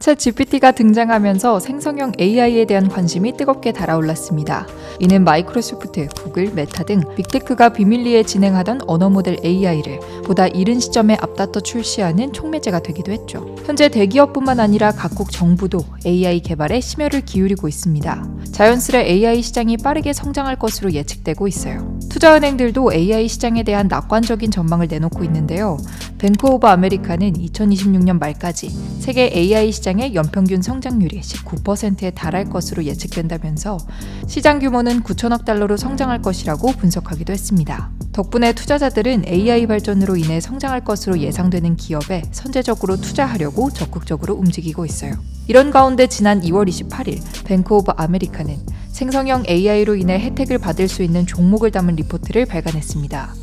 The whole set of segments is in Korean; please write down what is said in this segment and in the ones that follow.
챗GPT가 등장하면서 생성형 AI에 대한 관심이 뜨겁게 달아올랐습니다. 이는 마이크로소프트, 구글, 메타 등 빅테크가 비밀리에 진행하던 언어 모델 AI를 보다 이른 시점에 앞다퉈 출시하는 촉매제가 되기도 했죠. 현재 대기업뿐만 아니라 각국 정부도 AI 개발에 심혈을 기울이고 있습니다. 자연스레 AI 시장이 빠르게 성장할 것으로 예측되고 있어요. 투자은행들도 AI 시장에 대한 낙관적인 전망을 내놓고 있는데요. 뱅크 오브 아메리카는 2026년 말까지 세계 AI 시장의 연평균 성장률이 19%에 달할 것으로 예측된다면서 시장 규모는 9천억 달러로 성장할 것이라고 분석하기도 했습니다. 덕분에 투자자들은 AI 발전으로 인해 성장할 것으로 예상되는 기업에 선제적으로 투자하려고 적극적으로 움직이고 있어요. 이런 가운데 지난 2월 28일 뱅크 오브 아메리카는 생성형 AI로 인해 혜택을 받을 수 있는 종목을 담은 리포트를 발간했습니다.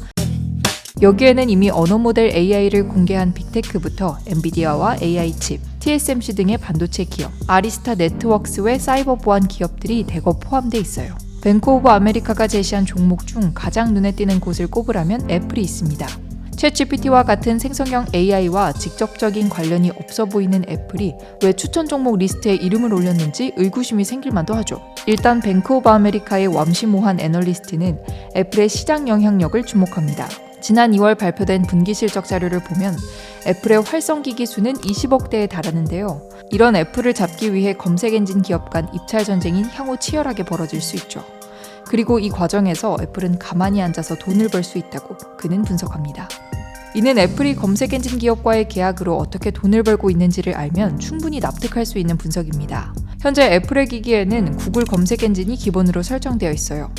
여기에는 이미 언어 모델 AI를 공개한 빅테크부터 엔비디아와 AI 칩, TSMC 등의 반도체 기업, 아리스타 네트워크스의 사이버 보안 기업들이 대거 포함돼 있어요. 뱅크 오브 아메리카가 제시한 종목 중 가장 눈에 띄는 곳을 꼽으라면 애플이 있습니다. 챗GPT와 같은 생성형 AI와 직접적인 관련이 없어 보이는 애플이 왜 추천 종목 리스트에 이름을 올렸는지 의구심이 생길 만도 하죠. 일단 뱅크 오브 아메리카의 왬시모한 애널리스트는 애플의 시장 영향력을 주목합니다. 지난 2월 발표된 분기 실적 자료를 보면 애플의 활성기기 수는 20억 대에 달하는데요. 이런 애플을 잡기 위해 검색 엔진 기업 간 입찰 전쟁이 향후 치열하게 벌어질 수 있죠. 그리고 이 과정에서 애플은 가만히 앉아서 돈을 벌 수 있다고 그는 분석합니다. 이는 애플이 검색 엔진 기업과의 계약으로 어떻게 돈을 벌고 있는지를 알면 충분히 납득할 수 있는 분석입니다. 현재 애플의 기기에는 구글 검색 엔진이 기본으로 설정되어 있어요.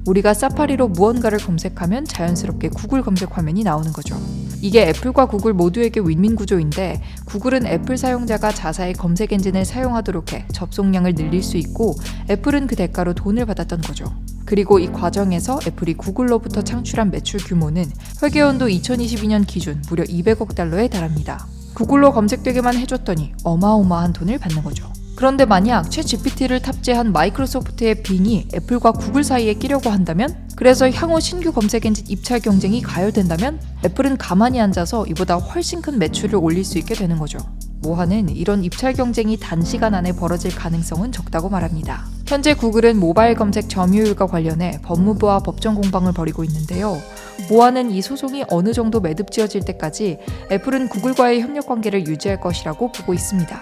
우리가 사파리로 무언가를 검색하면 자연스럽게 구글 검색 화면이 나오는 거죠. 이게 애플과 구글 모두에게 윈윈 구조인데 구글은 애플 사용자가 자사의 검색 엔진을 사용하도록 해 접속량을 늘릴 수 있고 애플은 그 대가로 돈을 받았던 거죠. 그리고 이 과정에서 애플이 구글로부터 창출한 매출 규모는 회계연도 2022년 기준 무려 200억 달러에 달합니다. 구글로 검색되게만 해줬더니 어마어마한 돈을 받는 거죠. 그런데 만약 챗GPT를 탑재한 마이크로소프트의 빙이 애플과 구글 사이에 끼려고 한다면? 그래서 향후 신규 검색 엔진 입찰 경쟁이 가열된다면? 애플은 가만히 앉아서 이보다 훨씬 큰 매출을 올릴 수 있게 되는 거죠. 모하는 이런 입찰 경쟁이 단시간 안에 벌어질 가능성은 적다고 말합니다. 현재 구글은 모바일 검색 점유율과 관련해 법무부와 법정 공방을 벌이고 있는데요. 모하는 이 소송이 어느 정도 매듭지어질 때까지 애플은 구글과의 협력 관계를 유지할 것이라고 보고 있습니다.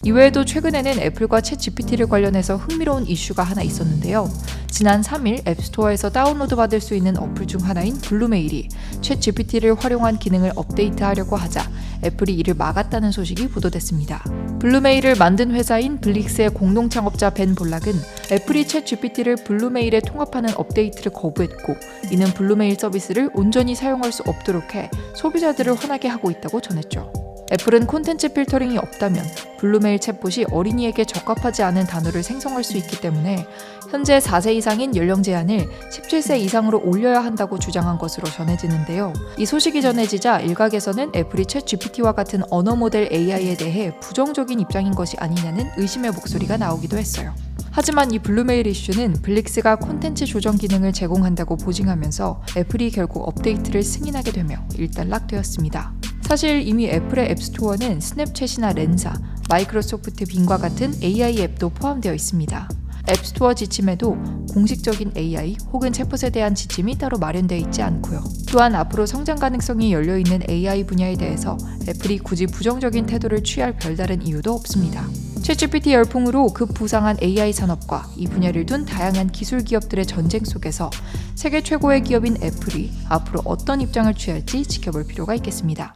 이외에도 최근에는 애플과 챗GPT를 관련해서 흥미로운 이슈가 하나 있었는데요. 지난 3일 앱스토어에서 다운로드 받을 수 있는 어플 중 하나인 블루메일이 챗GPT를 활용한 기능을 업데이트하려고 하자 애플이 이를 막았다는 소식이 보도됐습니다. 블루메일을 만든 회사인 블릭스의 공동 창업자 벤 볼락은 애플이 챗GPT를 블루메일에 통합하는 업데이트를 거부했고 이는 블루메일 서비스를 온전히 사용할 수 없도록 해 소비자들을 화나게 하고 있다고 전했죠. 애플은 콘텐츠 필터링이 없다면 블루메일 챗봇이 어린이에게 적합하지 않은 단어를 생성할 수 있기 때문에 현재 4세 이상인 연령 제한을 17세 이상으로 올려야 한다고 주장한 것으로 전해지는데요. 이 소식이 전해지자 일각에서는 애플이 챗GPT와 같은 언어 모델 AI에 대해 부정적인 입장인 것이 아니냐는 의심의 목소리가 나오기도 했어요. 하지만 이 블루메일 이슈는 블릭스가 콘텐츠 조정 기능을 제공한다고 보증하면서 애플이 결국 업데이트를 승인하게 되며 일단락되었습니다. 사실 이미 애플의 앱스토어는 스냅챗이나 렌사, 마이크로소프트 빙과 같은 AI 앱도 포함되어 있습니다. 앱스토어 지침에도 공식적인 AI 혹은 챗봇에 대한 지침이 따로 마련되어 있지 않고요. 또한 앞으로 성장 가능성이 열려있는 AI 분야에 대해서 애플이 굳이 부정적인 태도를 취할 별다른 이유도 없습니다. 챗GPT 열풍으로 급부상한 AI 산업과 이 분야를 둔 다양한 기술 기업들의 전쟁 속에서 세계 최고의 기업인 애플이 앞으로 어떤 입장을 취할지 지켜볼 필요가 있겠습니다.